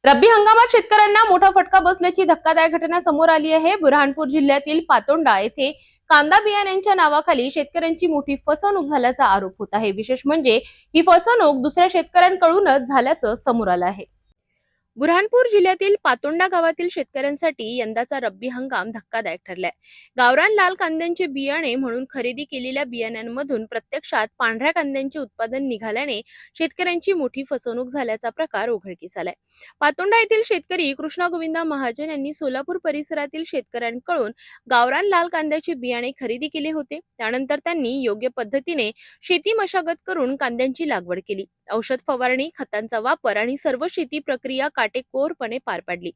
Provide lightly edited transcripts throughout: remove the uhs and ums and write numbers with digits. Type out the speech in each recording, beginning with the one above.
रब्बी हंगामात शेतकऱ्यांना मोठा फटका बसल्याची धक्कादायक घटना समोर आली आहे। बुरहानपूर जिल्ह्यातील पातोंडा येथे कांदा बियाण्यांच्या नावाखाली शेतकऱ्यांची मोठी फसवणूक झाल्याचा आरोप होत आहे। विशेष म्हणजे ही फसवणूक दुसऱ्या शेतकऱ्यांकडूनच झाल्याचं समोर आलं आहे। बुरहानपूर जिल्ह्यातील पातोंडा गावातील शेतकऱ्यांसाठी यंदाचा रब्बी हंगाम धक्कादायक ठरलाय। गावरान लाल कांद्यांचे बियाणे म्हणून खरेदी केलेल्या बियाण्यांमधून प्रत्यक्षात पांढऱ्या कांद्यांचे उत्पादन निघाल्याने शेतकऱ्यांची मोठी फसवणूक झाल्याचा प्रकार उघडकीस आलाय। पातोंडा येथील शेतकरी कृष्णा गोविंदा महाजन यांनी सोलापूर परिसरातील शेतकऱ्यांकडून गावरान लाल कांद्याचे बियाणे खरेदी केले होते। त्यानंतर त्यांनी योग्य पद्धतीने शेती मशागत करून कांद्यांची लागवड केली। औषध फवारणी, खतांचा वापर आणि सर्व शेती प्रक्रिया काटेकोरपणे पार पाडली।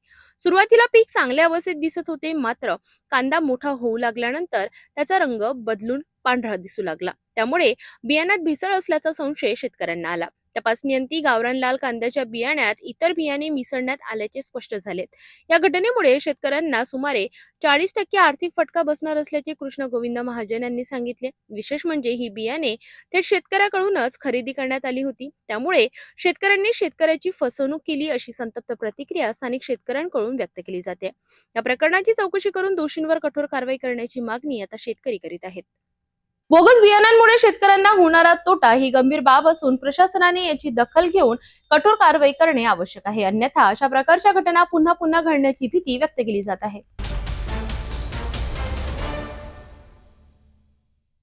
सुरुवातीला पीक चांगल्या अवस्थेत दिसत होते, मात्र कांदा मोठा होऊ लागल्यानंतर त्याचा रंग बदलून पांढरा दिसू लागला। त्यामुळे बियाण्यात भेसळ असल्याचा संशय शेतकऱ्यांना आला। तपासणीअंती गावरान लाल कांद्याच्या बियाण्यात इतर बियाणे मिसळण्यात आल्याचे स्पष्ट झाले। या घटनेमुळे शेतकऱ्यांना सुमारे 40% आर्थिक फटका बसणार असल्याचे कृष्ण गोविंद महाजन यांनी सांगितले। विशेष म्हणजे ही बियाणे थेट शेतकऱ्याकडूनच खरेदी करण्यात आली होती। त्यामुळे शेतकऱ्यांनी शेतकऱ्याची फसवणूक केली अशी संतप्त प्रतिक्रिया स्थानिक शेतकऱ्यांकडून व्यक्त केली जाते। या प्रकरणाची चौकशी करून दोषींवर कठोर कारवाई करण्याची मागणी आता शेतकरी करीत आहेत। बोगस बियाणांमुळे शेतकऱ्यांना होणारा तोटा ही गंभीर बाब असून प्रशासनाने याची दखल घेऊन कठोर कारवाई करणे आवश्यक आहे। अन्यथा अशा प्रकारच्या घटना पुन्हा घडण्याची भीती व्यक्त केली जात आहे।